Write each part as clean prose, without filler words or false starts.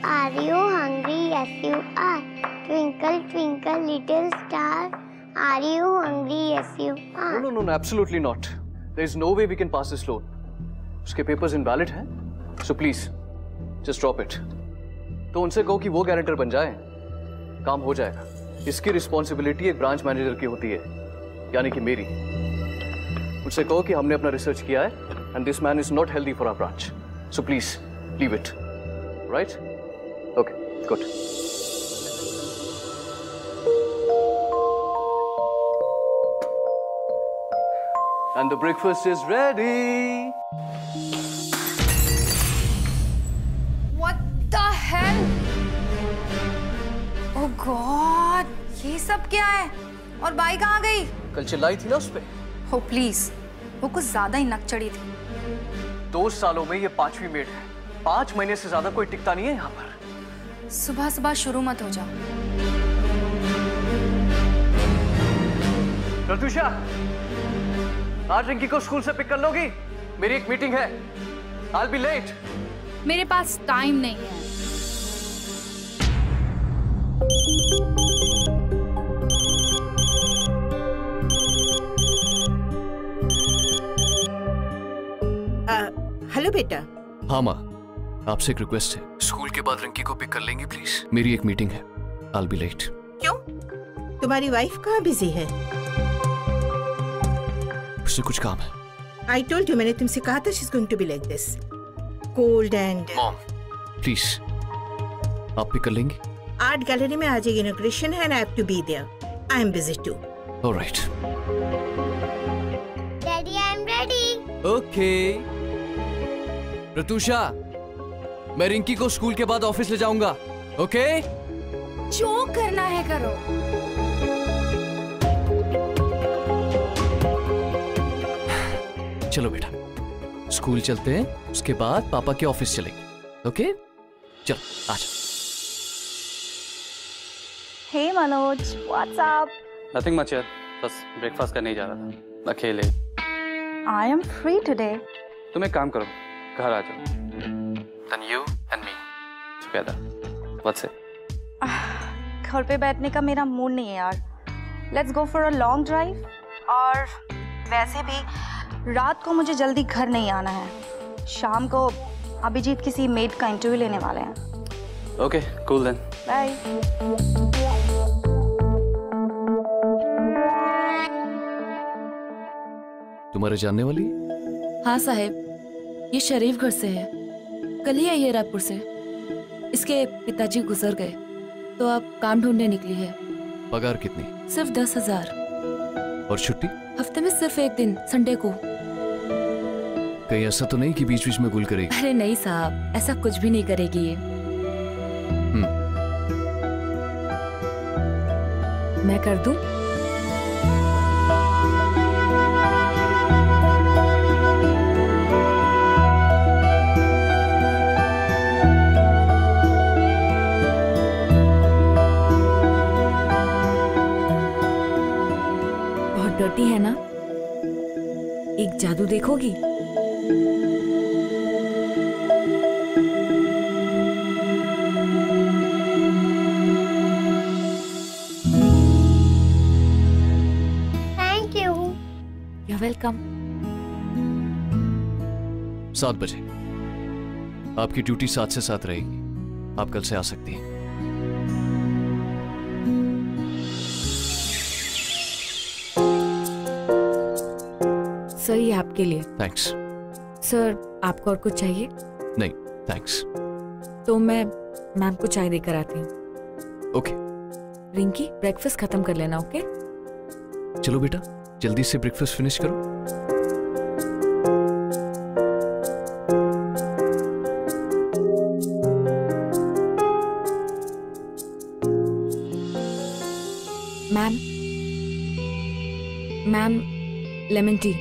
Are you hungry? Yes, you are. Twinkle, twinkle, little star. Are you hungry? Yes, you are. No, absolutely not. There is no way we can pass this loan. उसके papers invalid हैं, so please, just drop it. तो उनसे कहो कि वो guarantor बन जाए, काम हो जाएगा. इसकी रिस्पॉन्सिबिलिटी एक ब्रांच मैनेजर की होती है, यानी कि मेरी. उनसे कहो कि हमने अपना रिसर्च किया है, and this man is not healthy for our branch. So please, leave it. Right? Okay, good. And the breakfast is ready. What the hell? Oh God! ये सब क्या है? और बाई कहाँ गई? कल चिल्लाई थी ना उस पे? Oh please, वो कुछ ज्यादा ही नक चढ़ी थी. 2 सालों में ये 5वीं मेड है. 5 महीने से ज्यादा कोई टिकता नहीं है यहाँ पर. सुबह सुबह शुरू मत हो जाओ. प्रत्युषा, आज रिंकी को स्कूल से पिक कर लोगी? मेरी एक मीटिंग है. I'll be late. मेरे पास टाइम नहीं है. हेलो बेटा. हाँ माँ, आपसे एक रिक्वेस्ट है. स्कूल के बाद रिंकी को पिक कर लेंगे प्लीज? मेरी एक मीटिंग है. I'll be late. क्यों? तुम्हारी वाइफ कहाँ बिजी है? उससे कुछ काम है. I told you, मैंने तुमसे कहा था she's going to be like this, cold and. Mom, please, आप पिक कर लेंगी? आर्ट गैलरी में आज इनॉग्रेशन है and I have to be there. I am busy too. All right. Daddy, I'm ready. Okay. Pratyusha, मैं रिंकी को स्कूल के बाद ऑफिस ले जाऊंगा. ओके? जो करना है करो. चलो बेटा, स्कूल चलते हैं, उसके बाद पापा के ऑफिस चलेंगे. ओके? चलो, आजा. Hey Manoj, what's up? Nothing much यार, बस ब्रेकफास्ट करने ही जा रहा था अकेले. I am free today. तुम एक काम करो, घर आ जाओ. Then you and me together. What's it? घर पे बैठने का मेरा मूड नहीं है यार. Let's go for a long drive. और वैसे भी रात को मुझे जल्दी घर नहीं आना है. शाम को अभिजीत किसी मेड का इंटरव्यू लेने वाले हैं. Okay, cool then. Bye. तुम्हारे जानने वाली? हाँ साहब, ये शरीफ घर से है. कल ही आई है रायपुर से. इसके पिताजी गुजर गए, तो अब काम ढूंढने निकली है. पगार कितनी? सिर्फ 10,000. और छुट्टी? हफ्ते में सिर्फ एक दिन, संडे को. कहीं ऐसा तो नहीं कि बीच बीच में गुल करेगी? अरे नहीं साहब, ऐसा कुछ भी नहीं करेगी ये. मैं कर दूं? बहुत डर्टी है ना? एक जादू देखोगी? वेलकम. 7 बजे. आपकी ड्यूटी 7 से 7 रहेगी. आप कल से आ सकती हैं. सर, ये आपके लिए. थैंक्स. सर, आपको और कुछ चाहिए? नहीं, थैंक्स. तो मैं मैम को चाय देकर आती हूँ. ओके. रिंकी, ब्रेकफास्ट खत्म कर लेना. ओके? चलो बेटा, जल्दी से ब्रेकफास्ट फिनिश करो. Ma'am, lemon tea.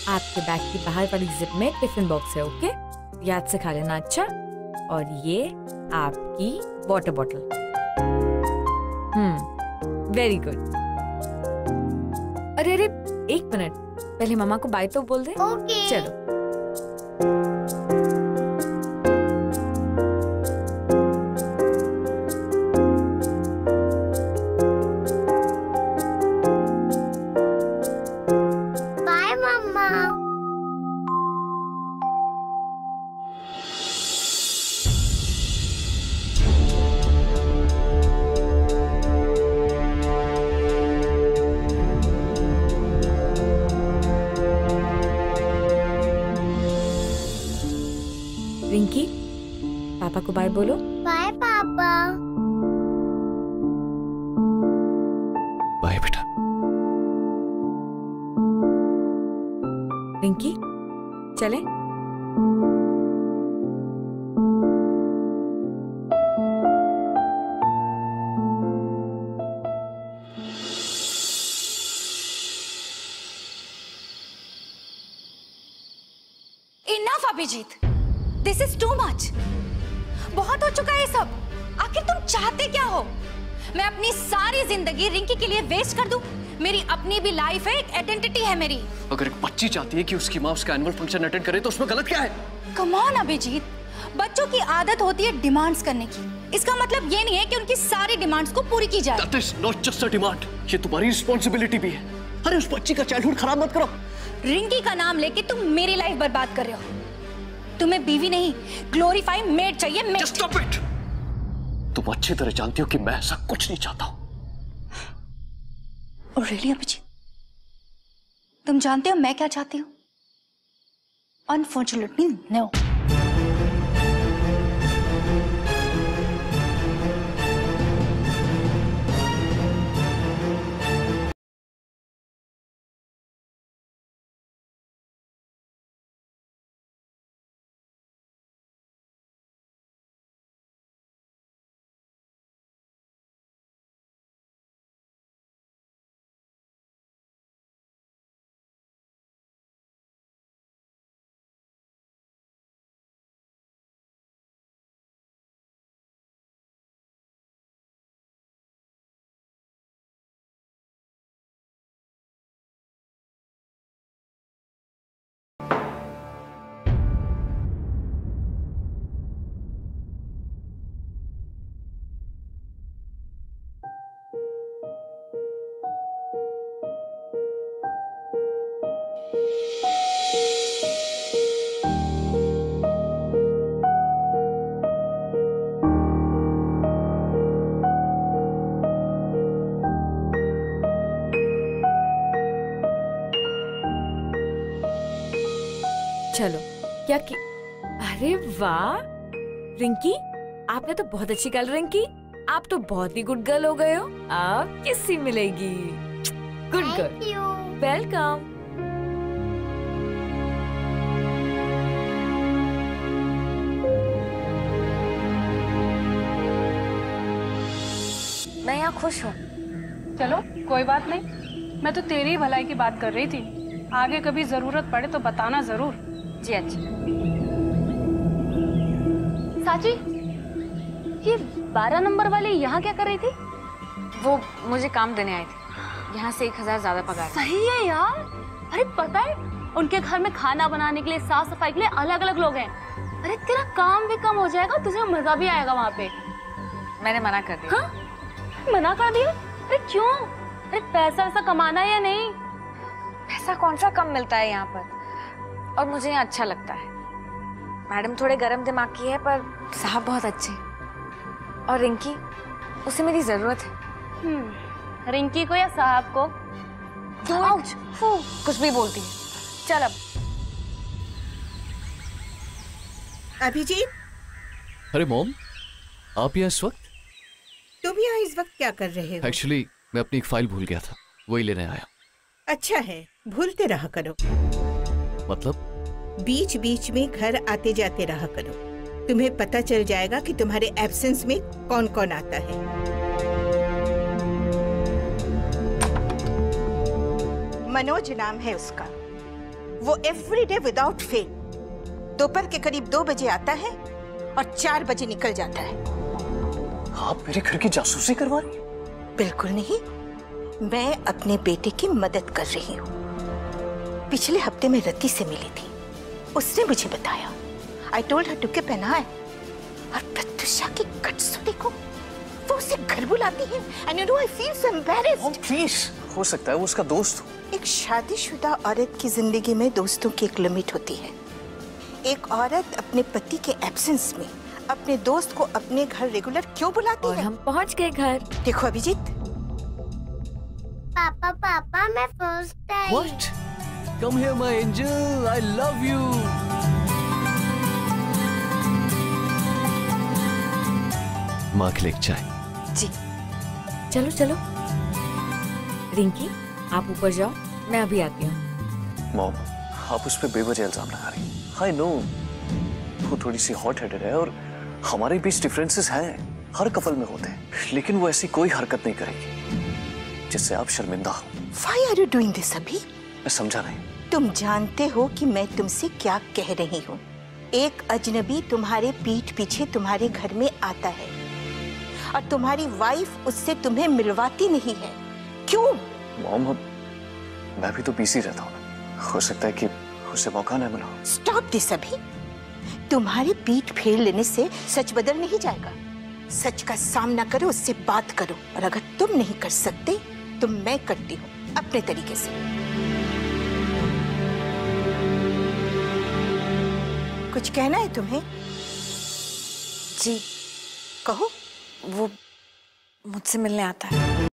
आपके बैग की बाहर वाली जिप में टिफिन बॉक्स है. ओके, याद से खा लेना. अच्छा, और ये आपकी वाटर बॉटल. Very good. अरे अरे एक मिनट, पहले मामा को बाय तो बोल दे। ओके। चलो। बाय मम्मा। रिंकी, पापा को बाय बोलो। बाय पापा। बाय बेटा। रिंकी, चले। Enough Abhijit, this is too much. बहुत हो चुका है ये सब। आखिर तुम चाहते क्या हो? मैं अपनी सारी जिंदगी रिंकी के लिए वेस्ट कर दूं? मेरी अपनी भी लाइफ है, एक आइडेंटिटी है मेरी। अगर एक बच्ची चाहती है कि उसकी माँ उसका एनुअल फंक्शन अटेंड करे तो उसमें गलत क्या है? कम ऑन अभिजीत, बच्चों की आदत होती है डिमांड्स करने की। इसका मतलब ये नहीं है कि उनकी सारी डिमांड्स को पूरी की जाए। That is not just a demand, ये तुम्हारी रिस्पॉन्सिबिलिटी भी है। अरे उस बच्ची का चाइल्डहुड खराब मत करो। रिंकी का नाम लेके तुम मेरी लाइफ बर्बाद कर रहे हो। तुम्हें बीवी नहीं, ग्लोरीफाई मेड चाहिए। मेड। Just stop it! तुम अच्छी तरह जानती हो कि मैं ऐसा कुछ नहीं चाहता हूं। और रियली अभिजीत, तुम जानते हो मैं क्या चाहती हूँ? Unfortunately no. चलो क्या कि अरे वाह रिंकी, आपने तो बहुत अच्छी कलरिंग की। आप तो बहुत ही गुड गर्ल हो गए हो। आप किससे मिलेगी? Good girl. Thank you. Welcome. मैं यहाँ खुश हूँ। चलो कोई बात नहीं, मैं तो तेरी ही भलाई की बात कर रही थी। आगे कभी जरूरत पड़े तो बताना जरूर। जी अच्छा। साची, ये 12 नंबर वाली यहाँ क्या कर रही थी? वो मुझे काम देने आई थी। यहाँ से 1000 ज्यादा पगार। सही है यार। अरे पता है, उनके घर में खाना बनाने के लिए, साफ सफाई के लिए अलग अलग लोग हैं। अरे तेरा काम भी कम हो जाएगा, तुझे मजा भी आएगा वहाँ पे। मैंने मना कर दिया। हाँ? मना कर दिया? अरे क्यों? अरे पैसा वैसा कमाना है या नहीं? पैसा कौन सा कम मिलता है यहाँ पर, और मुझे यहाँ अच्छा लगता है। मैडम थोड़े गरम दिमाग की है पर साहब बहुत अच्छे। और रिंकी, उसे मेरी जरूरत है। रिंकी को या साहब को? कुछ भी बोलती है। चल अब। अभिजीत, अरे मॉम, आप यहाँ इस वक्त? तुम यहाँ इस वक्त क्या कर रहे हो? एक्चुअली मैं अपनी एक फाइल भूल गया था, वही लेने आया। अच्छा है, भूलते रहा करो। मतलब? बीच बीच में घर आते जाते रहा करो, तुम्हें पता चल जाएगा कि तुम्हारे एब्सेंस में कौन कौन आता है। मनोज नाम है उसका। वो एवरीडे विदाउट फेल दोपहर के करीब 2 बजे आता है और 4 बजे निकल जाता है। आप मेरे घर की जासूसी करवा रही हैं? बिल्कुल नहीं, मैं अपने बेटे की मदद कर रही हूँ। पिछले हफ्ते में रति से मिली थी, उसने मुझे बताया। I told her to keep an eye. और प्रत्युषा की गट्स देखो, वो उसे घर बुलाती है। And you know I feel so embarrassed. Please, हो सकता है वो उसका दोस्त हो। एक शादीशुदा औरत की जिंदगी में दोस्तों की एक लिमिट होती है। एक औरत अपने पति के एब्सेंस में अपने दोस्त को अपने घर रेगुलर क्यों बुलाती है? हम पहुंच गए घर। देखो अभिजीत। पापा पापा मैं first I. What? Come here, my angel. I love you. माँ के लिए चाय। जी चलो चलो। रिंकी आप ऊपर जाओ, मैं अभी आती हूँ। मॉम, आप उस पर बेवजह इल्जाम लगा रही हैं। I know, वो थोड़ी सी हॉट हेडेड है और हमारे बीच डिफरेंसेस हैं, हर कपल में होते हैं, लेकिन वो ऐसी कोई हरकत नहीं करेगी जिससे आप शर्मिंदा हो। Why are you doing this अभी? मैं समझा नहीं। तुम जानते हो कि मैं तुमसे क्या कह रही हूँ। एक अजनबी तुम्हारे पीठ पीछे तुम्हारे घर में आता है और तुम्हारी वाइफ उससे तुम्हें मिलवाती नहीं है। क्यों? मॉम, मैं भी तो बिजी रहता हूँ, हो सकता है कि उसे मौका न मिला। स्टॉप दिस अभी। तुम्हारी पीठ फेर लेने से सच बदल नहीं जाएगा। सच का सामना करो, उससे बात करो, और अगर तुम नहीं कर सकते तो मैं करती हूँ अपने तरीके से। कुछ कहना है तुम्हें? जी कहो। वो मुझसे मिलने आता है।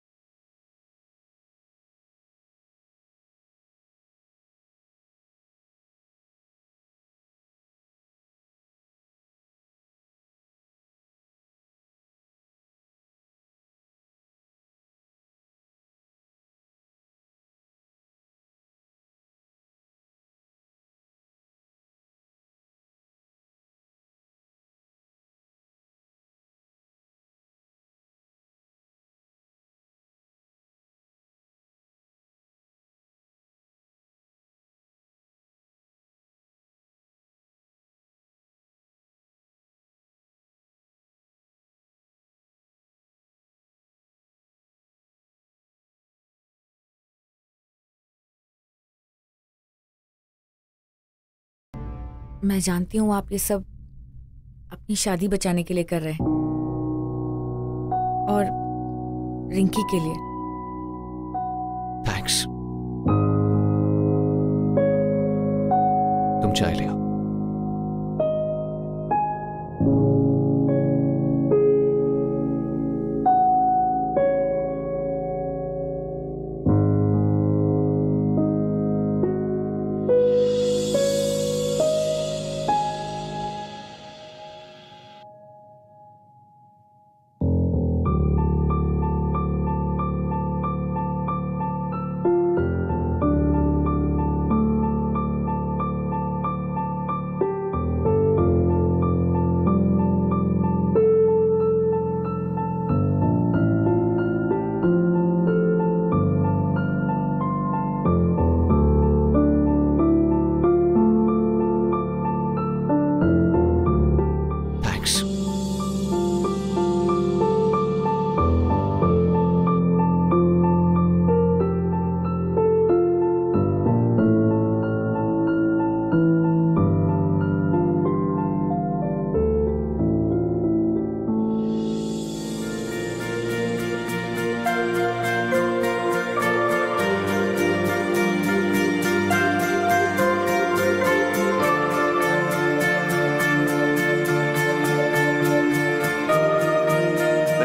मैं जानती हूँ आप ये सब अपनी शादी बचाने के लिए कर रहे हैं और रिंकी के लिए। थैंक्स। तुम चाय ले आओ।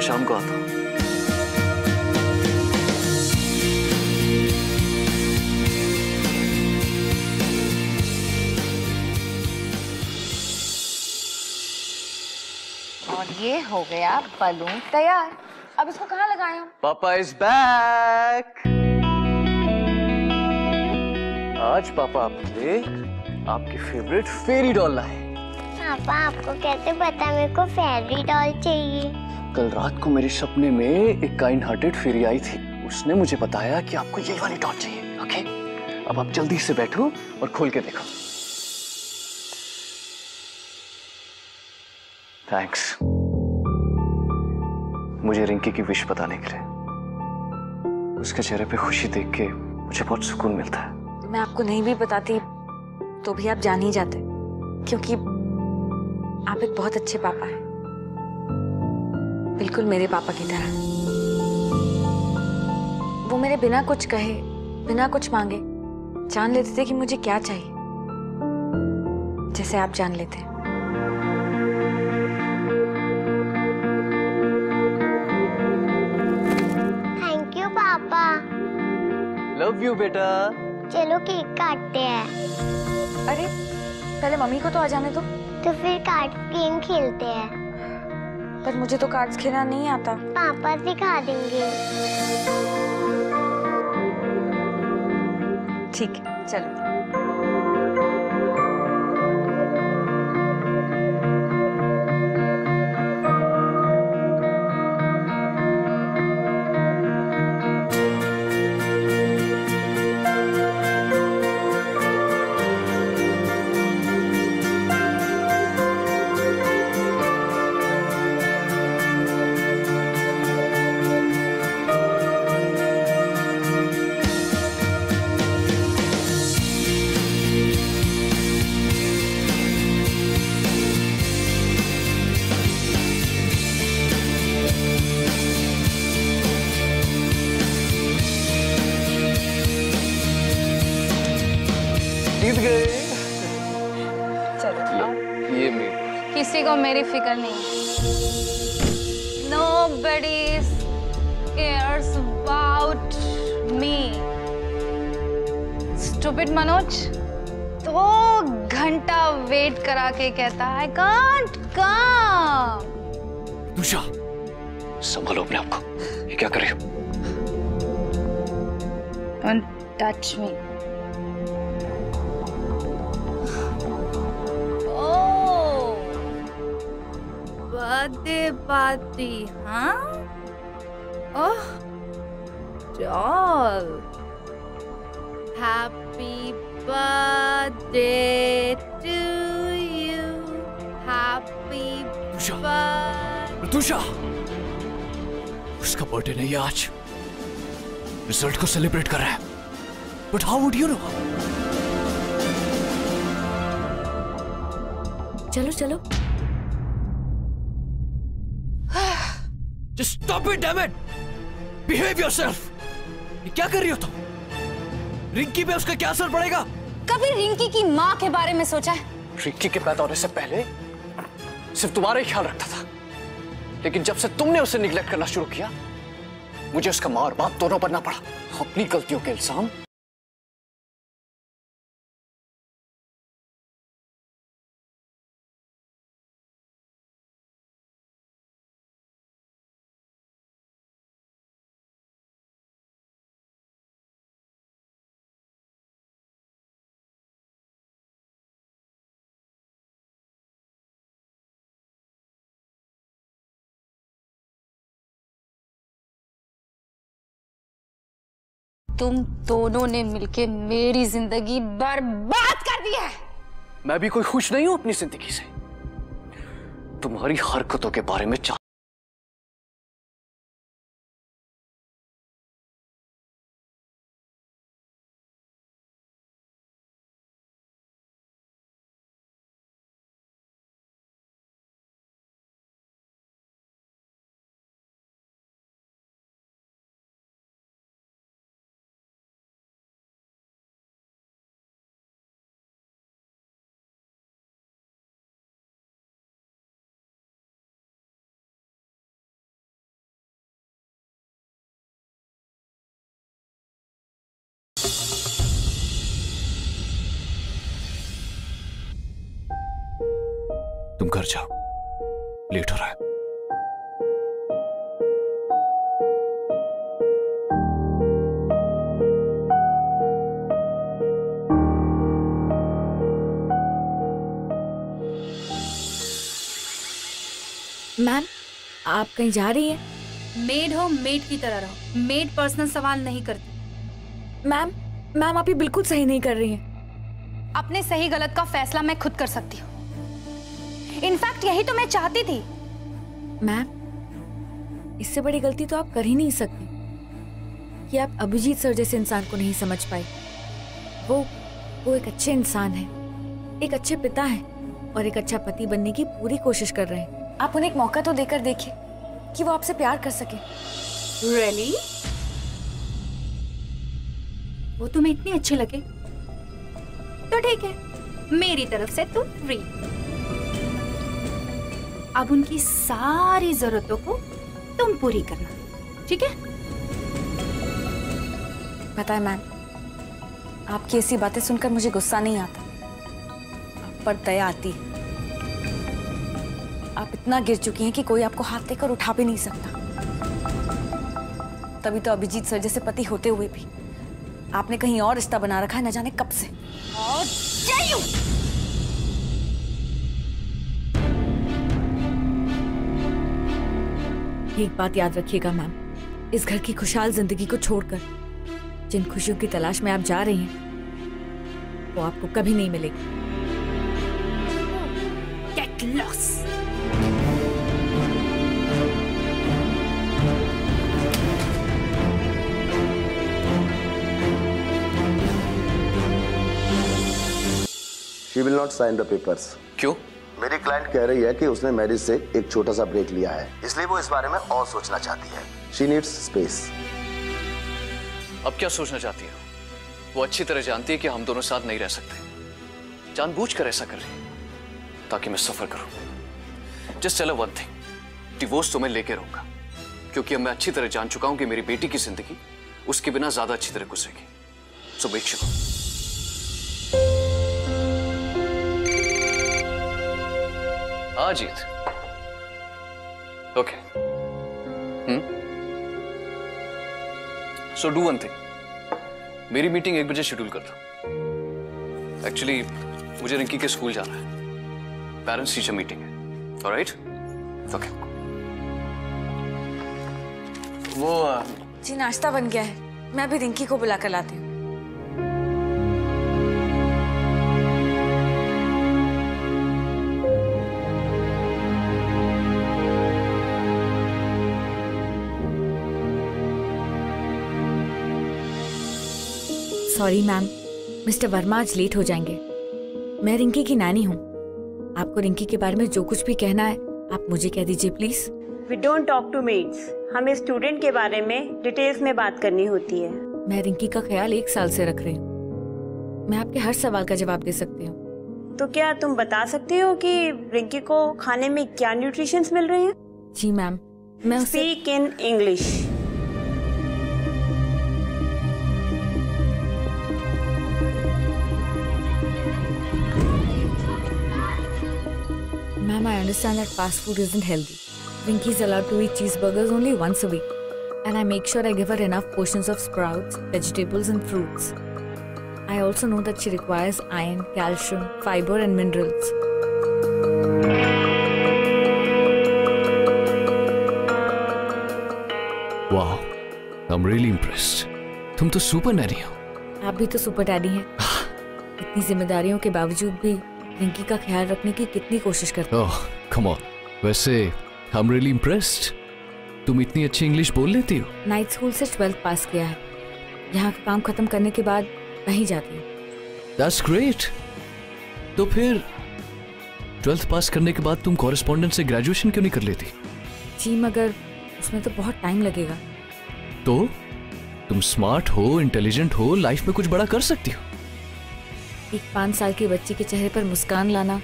शाम को आता हूँ। और ये हो गया बलून तैयार। अब इसको कहाँ लगाएं हम? पापा इज बैक। आज पापा आपके लिए आपकी फेवरेट फेरी डॉल लाए। पापा आपको कैसे पता मेरे को फेरी डॉल चाहिए? कल रात को मेरे सपने में एक काइंड हार्टेड फेरी आई थी। उसने मुझे बताया कि आपको यही वाली डॉल चाहिए। ओके, अब आप जल्दी से बैठो और खोल के देखो। थैंक्स मुझे रिंकी की विश बताने के लिए। उसके चेहरे पे खुशी देख के मुझे बहुत सुकून मिलता है। मैं आपको नहीं भी बताती तो भी आप जान ही जाते, क्योंकि आप एक बहुत अच्छे पापा हैं, बिल्कुल मेरे पापा की तरह। वो मेरे बिना कुछ कहे, बिना कुछ मांगे जान लेते थे कि मुझे क्या चाहिए, जैसे आप जान लेते हैं। थैंक यू पापा। लव यू बेटा। चलो केक काटते हैं। अरे पहले मम्मी को तो आ जाने दो। तो फिर कार्ड गेम खेलते हैं। पर मुझे तो कार्ड्स खेलना नहीं आता। पापा सिखा देंगे। ठीक है चलो। जीत गए। चलो ये मेरी। किसी को मेरी फिक्र नहीं। Nobody cares about me. Stupid Manoj 2 घंटा वेट करा के कहता है I can't come. तुषा संभालो अपने आप को। ये क्या कर रही हो? Don't touch me. Birthday party, हाँ? Oh, doll. Happy birthday to you. Happy birthday. Tusha उसका बर्थडे नहीं है आज, रिजल्ट को सेलिब्रेट कर रहा है। But how would you know? चलो चलो। Just stop it, damn it! Behave yourself. ये क्या कर रही हो तुम? रिंकी पे उसका क्या असर पड़ेगा? कभी रिंकी की माँ के बारे में सोचा है? रिंकी के पैदा होने से पहले सिर्फ तुम्हारा ही ख्याल रखता था, लेकिन जब से तुमने उसे निग्लेक्ट करना शुरू किया, मुझे उसका माँ और बाप दोनों बनना पड़ा। अपनी गलतियों के इल्जाम तुम दोनों ने मिलके मेरी जिंदगी बर्बाद कर दी है। मैं भी कोई खुश नहीं हूं अपनी जिंदगी से। तुम्हारी हरकतों के बारे में तुम घर जाओ, लेट हो रहा है। मैम आप कहीं जा रही हैं? मेड हो मेड की तरह रहो। मेड पर्सनल सवाल नहीं करती। मैम आप ये बिल्कुल सही नहीं कर रही हैं। अपने सही गलत का फैसला मैं खुद कर सकती हूँ। इनफैक्ट यही तो मैं चाहती थी। मैम इससे बड़ी गलती तो आप कर ही नहीं सकती। कि आप अभिजीत सर जैसे इंसान को नहीं समझ पाए। वो एक अच्छे इंसान है, एक अच्छे पिता है और एक अच्छा पति बनने की पूरी कोशिश कर रहे हैं। आप उन्हें एक मौका तो देकर देखिए कि वो आपसे प्यार कर सके। Really? वो तुम्हें इतने अच्छे लगे तो ठीक है, मेरी तरफ से तुम फ्री। अब उनकी सारी जरूरतों को तुम पूरी करना, ठीक है? पता है मैम, आपकी ऐसी बातें सुनकर मुझे गुस्सा नहीं आता, आप पर दया आती है। आप इतना गिर चुकी हैं कि कोई आपको हाथ देकर उठा भी नहीं सकता। तभी तो अभिजीत सर जैसे पति होते हुए भी आपने कहीं और रिश्ता बना रखा है, न जाने कब से। एक बात याद रखिएगा मैम, इस घर की खुशहाल जिंदगी को छोड़कर जिन खुशियों की तलाश में आप जा रही हैं वो आपको कभी नहीं मिलेगी। Get lost. She will not sign the papers. क्यों? मेरी क्लाइंट कह रही है कि उसने मैरिज से एक छोटा सा ब्रेक लिया है, इसलिए वो इस बारे में और सोचना चाहती है। She needs space. अब क्या सोचना चाहती है? वो अच्छी तरह जानती है कि हम दोनों साथ नहीं रह सकते। जानबूझकर ऐसा कर रही है ताकि मैं सफर करूं। Just tell her one thing, divorce तो मैं लेके रहूंगा, क्योंकि अब मैं अच्छी तरह जान चुका हूं कि मेरी बेटी की जिंदगी उसके बिना ज्यादा अच्छी तरह गुजरेगी। So make sure. Jeet. Okay. So do one thing, मेरी मीटिंग 1 बजे शेड्यूल कर दो। एक्चुअली मुझे रिंकी के स्कूल जाना है, पेरेंट्स टीचर मीटिंग है। ऑलराइट? ओके। वो जी नाश्ता बन गया है, मैं अभी रिंकी को बुला कर लाती हूँ। सॉरी मैम, मिस्टर वर्मा आज लेट हो जाएंगे। मैं रिंकी की नानी हूँ। आपको रिंकी के बारे में जो कुछ भी कहना है आप मुझे कह दीजिए please. We don't talk to maids. हमें स्टूडेंट के बारे में डिटेल्स में बात करनी होती है। मैं रिंकी का ख्याल 1 साल से रख रही हूँ। मैं आपके हर सवाल का जवाब दे सकती हूँ। तो क्या तुम बता सकते हो कि रिंकी को खाने में क्या न्यूट्रिशंस मिल रहे हैं? जी मैम, मैं speak in English. Ma'am, I understand that fast food isn't healthy. Rinky is allowed to eat cheeseburgers only once a week. And I make sure I give her enough portions of sprouts, vegetables and fruits. I also know that she requires iron, calcium, fiber and minerals. Wow, I'm really impressed. तुम तो super Naini हो। आप भी तो super daddy हैं। इतनी जिम्मेदारियों के बावजूद भी रिंकी का ख्याल रखने की कितनी कोशिश करते हैं। ओह, कम ऑन। वैसे I'm really impressed. तुम इतनी अच्छी इंग्लिश बोल लेती हो। नाइट स्कूल से 12th पास किया है। यहाँ का काम खत्म करने के बाद वहीं जाती हूँ। That's great. तो फिर 12th पास करने के बाद तुम कॉरेस्पॉन्डेंट से ग्रेजुएशन क्यों नहीं कर लेती? जी मगर उसमें तो बहुत टाइम लगेगा। तो तुम स्मार्ट हो, इंटेलिजेंट हो, लाइफ में कुछ बड़ा कर सकती हो। एक 5 साल की बच्ची के चेहरे पर मुस्कान लाना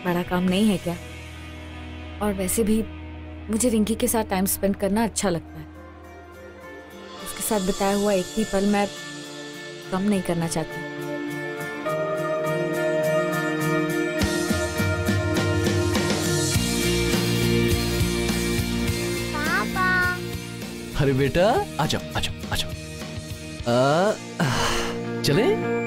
बड़ा काम नहीं है क्या? और वैसे भी मुझे रिंकी के साथ टाइम स्पेंड करना अच्छा लगता है। उसके साथ बिताया हुआ एक ही पल मैं कम नहीं करना चाहती। पापा। अरे बेटा, आ जाओ, आ जाओ, आ जाओ। चले?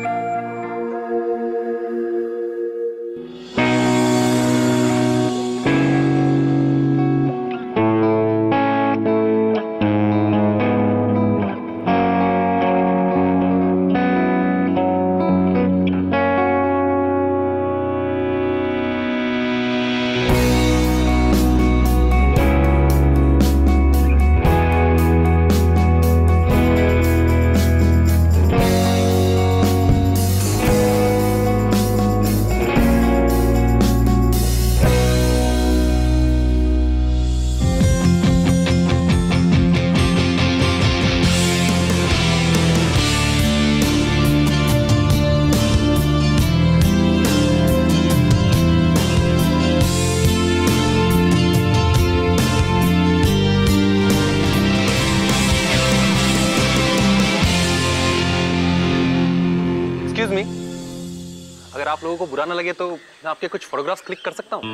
एक्सक्यूज मी, अगर आप लोगों को बुरा ना लगे तो मैं आपके कुछ फोटोग्राफ्स क्लिक कर सकता हूँ?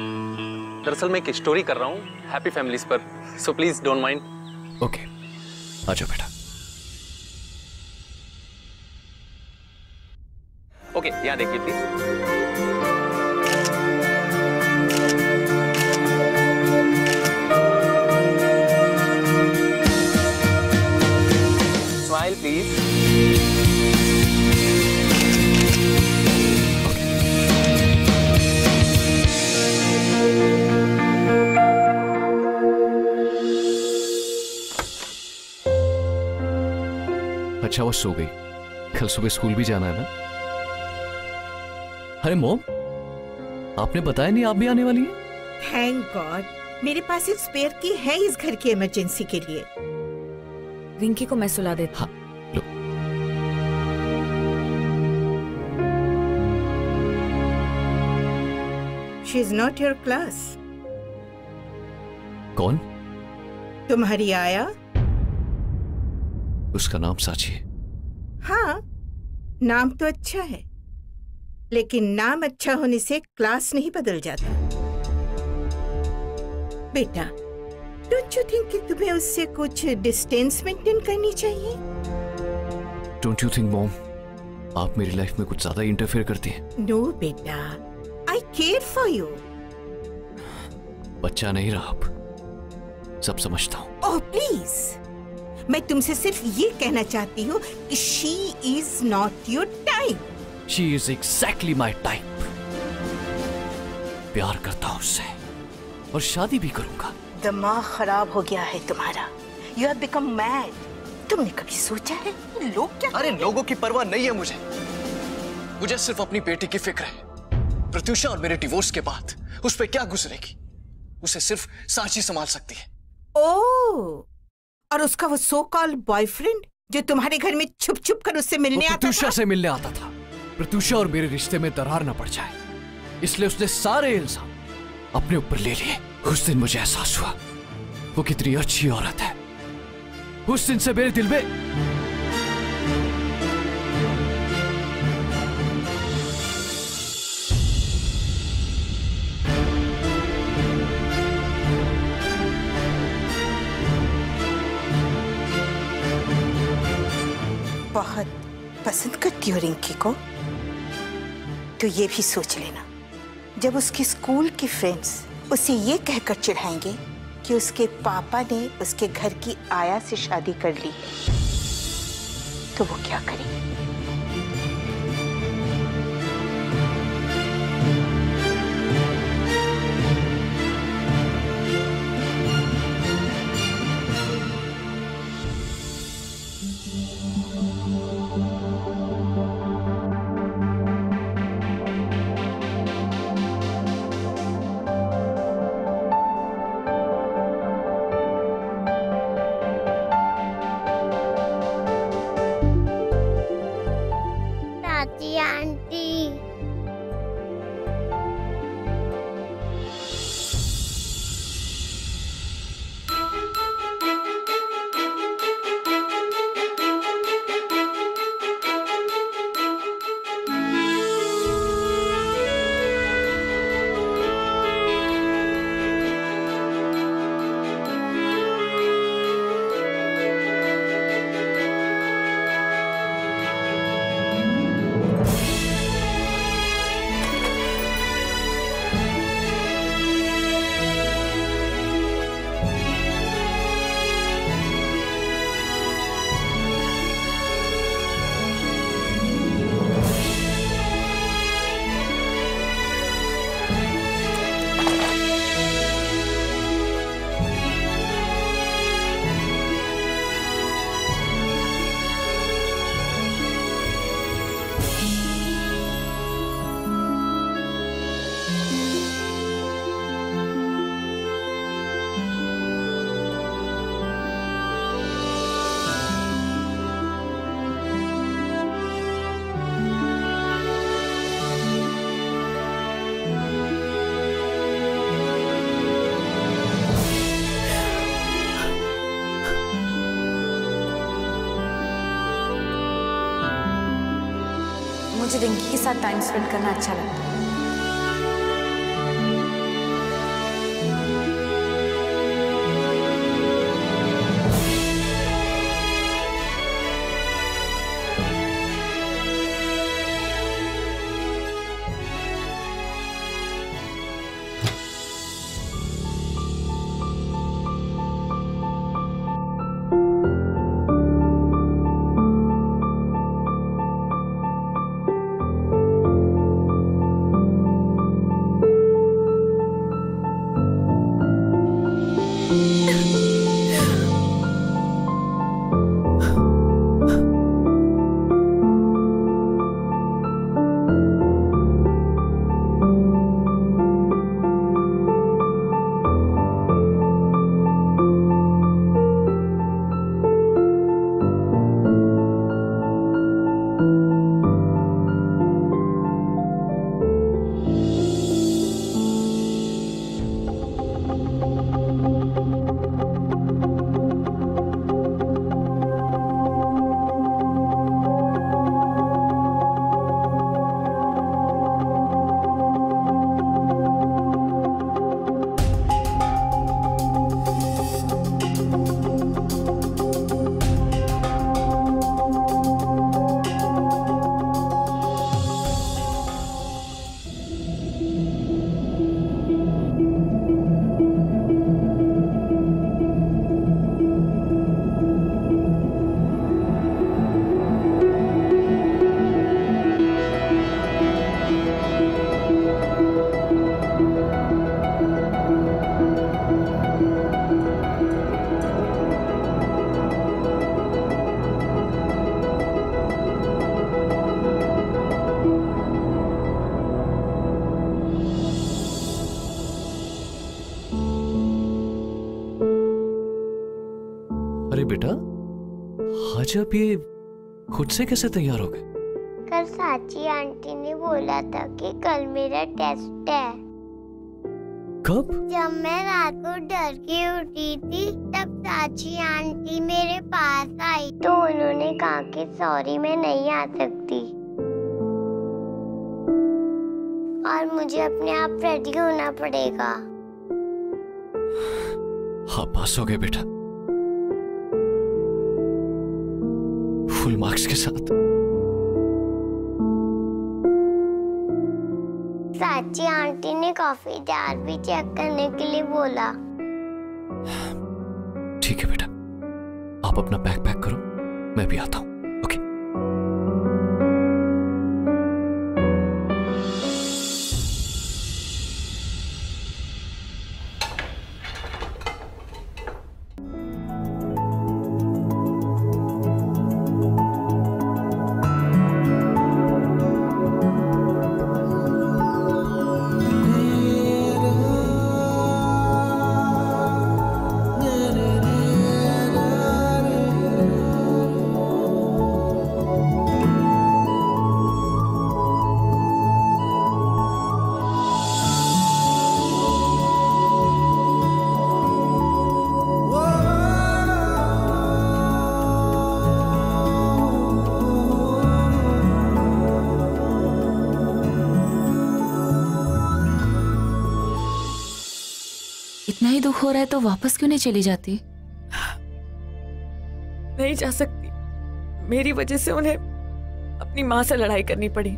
दरअसल मैं एक स्टोरी कर रहा हूँ हैप्पी फैमिलीज पर, so please don't mind. Okay, आ जाओ बेटा। ओके, यहाँ देखिए प्लीज। Smile please. अच्छा वो सो गई, कल सुबह स्कूल भी जाना है ना? अरे मॉम, आपने बताया नहीं आप भी आने वाली हैं? थैंक गॉड, मेरे पास एक स्पेयर की है इस घर की इमरजेंसी के लिए। रिंकी को मैं सुला देती। हाँ, लो। She is not your class. कौन? तुम्हारी आया? उसका नाम साची है। हाँ, नाम तो अच्छा है, लेकिन नाम अच्छा होने से क्लास नहीं बदल जाता। बेटा, डोंट यू थिंक कि तुम्हें उससे कुछ डिस्टेंस मेंटेन करनी चाहिए? डोंट यू थिंक मॉम, आप मेरी लाइफ में कुछ ज्यादा इंटरफेयर करती हैं? नो बेटा, आई केयर फॉर यू। बच्चा नहीं रहा अब, सब समझता हूँ। ओह प्लीज, मैं तुमसे सिर्फ ये कहना चाहती हूँ कि she is not your type. She is exactly my type. प्यार करता हूँ उससे और शादी भी करूंगा। दिमाग खराब हो गया है तुम्हारा। You have become mad. तुमने कभी सोचा है लोग क्या? अरे लोगों की परवाह नहीं है मुझे सिर्फ अपनी बेटी की फिक्र है। प्रत्युषा और मेरे डिवोर्स के बाद उस पे क्या गुजरेगी, उसे सिर्फ साची संभाल सकती है। ओह, और उसका वो सो कॉल्ड बॉयफ्रेंड जो तुम्हारे घर में छुप छुप कर उससे मिलने आता था? प्रत्युषा से मिलने आता था। प्रत्युषा और मेरे रिश्ते में दरार न पड़ जाए, इसलिए उसने सारे इल्जाम अपने ऊपर ले लिए। उस दिन मुझे एहसास हुआ वो कितनी अच्छी औरत है। उस दिन से मेरे दिल में बहुत पसंद करती हो रिंकी को, तो ये भी सोच लेना, जब उसके स्कूल के फ्रेंड्स उसे ये कहकर चिढ़ाएंगे कि उसके पापा ने उसके घर की आया से शादी कर ली है, तो वो क्या करेगी? मुझे रिंकी के साथ टाइम स्पेंड करना अच्छा लगता है। अरे बेटा, आज आप ये खुद से कैसे तैयार हो गए? कल साची आंटी ने बोला था कि कल मेरा टेस्ट है। कब? जब मैं रात को डर के उठी थी तब साची आंटी मेरे पास आई तो उन्होंने कहा कि सॉरी मैं नहीं आ सकती और मुझे अपने आप रेडी होना पड़ेगा। हाँ, पास हो गए बेटा, फुल मार्क्स के साथ। साची आंटी ने कॉफी जार भी चेक करने के लिए बोला। ठीक है बेटा, आप अपना बैग पैक करो, मैं भी आता हूँ। ओके। इतना ही दुख हो रहा है तो वापस क्यों नहीं चली जाती? नहीं जा सकती, मेरी वजह से उन्हें अपनी माँ से लड़ाई करनी पड़ी।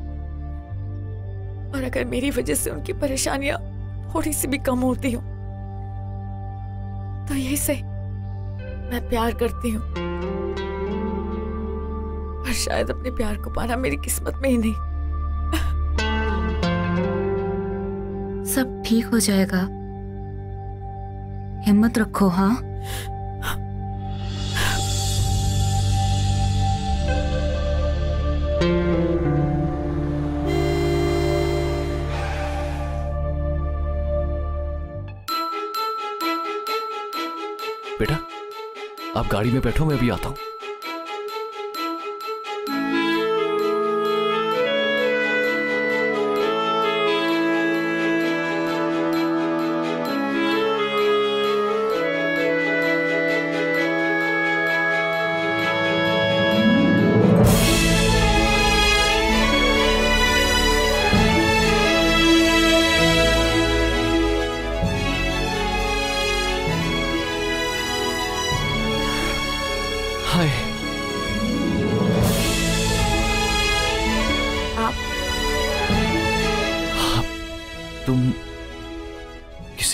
और अगर मेरी वजह से उनकी परेशानियां थोड़ी सी भी कम होती हो तो यही सही, मैं प्यार करती हूँ पर शायद अपने प्यार को पाना मेरी किस्मत में ही नहीं। सब ठीक हो जाएगा, हिम्मत रखो। हाँ, बेटा आप गाड़ी में बैठो, मैं भी आता हूँ।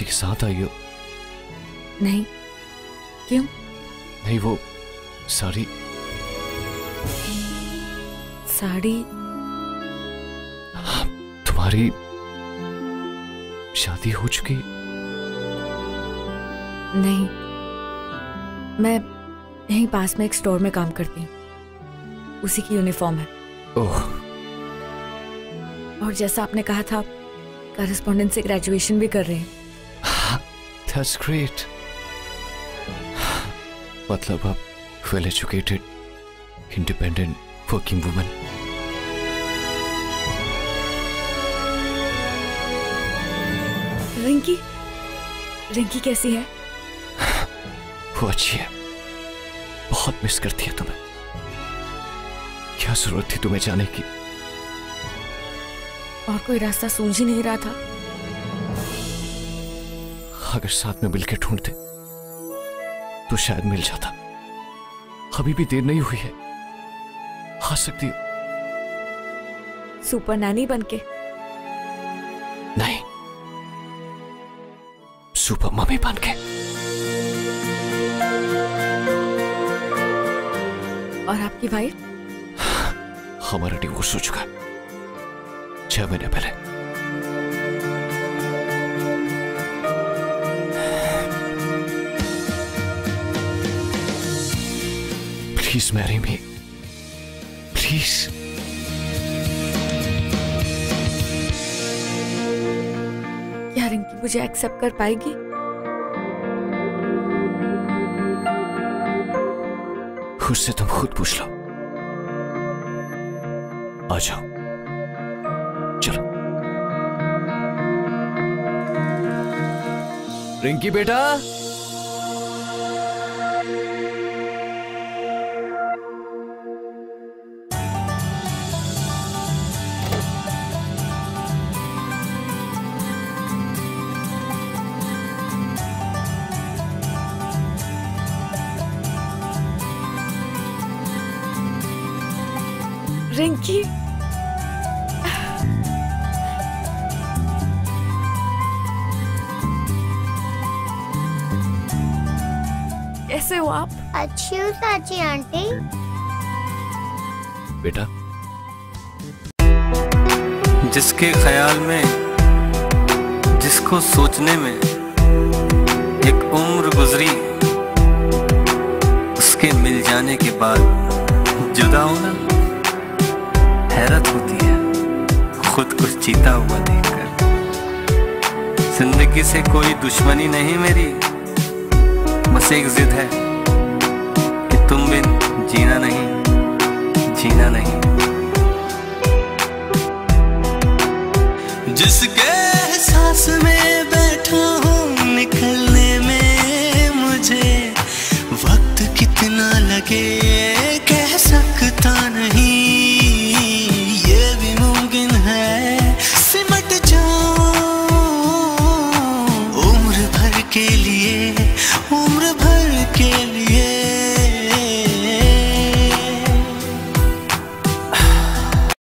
के साथ आई हो? नहीं। क्यों? नहीं, वो साड़ी तुम्हारी शादी हो चुकी? नहीं, मैं यहीं पास में एक स्टोर में काम करती हूँ, उसी की यूनिफॉर्म है। ओह। और जैसा आपने कहा था, कॉरेस्पॉन्डेंस से ग्रेजुएशन भी कर रहे हैं। That's great. मतलब आप well educated, independent working woman. Rinki कैसी है? वो अच्छी है, बहुत मिस करती है तुम्हें। क्या जरूरत थी तुम्हें जाने की? और कोई रास्ता सूझ ही नहीं रहा था। अगर साथ में मिलकर ढूंढते तो शायद मिल जाता। अभी भी देर नहीं हुई है, आ सकती हो। सुपर नैनी बनके? नहीं, सुपर मम्मी बनके। और आपकी वाइफ? हमारा डिवोर्स हो चुका है 6 महीने पहले। Please marry me, please. क्या रिंकी मुझे एक्सेप्ट कर पाएगी? उससे तुम खुद पूछ लो। आ जाओ, चलो। रिंकी बेटा, रिंकी, कैसे हो आप? अच्छी हूँ चाची आंटी। बेटा, जिसके ख्याल में, जिसको सोचने में एक उम्र गुजरी, उसके मिल जाने के बाद जुदा होना हैरत होती है खुद कुछ जीता हुआ देखकर। जिंदगी से कोई दुश्मनी नहीं मेरी, बस एक जिद है कि तुम बिन जीना नहीं, जीना नहीं। जिसके एहसास में बैठा हूँ निकलने में मुझे वक्त कितना लगे कह सकता नहीं, ये भी मुमकिन है सिमट जाऊं उम्र भर के लिए, उम्र भर के लिए।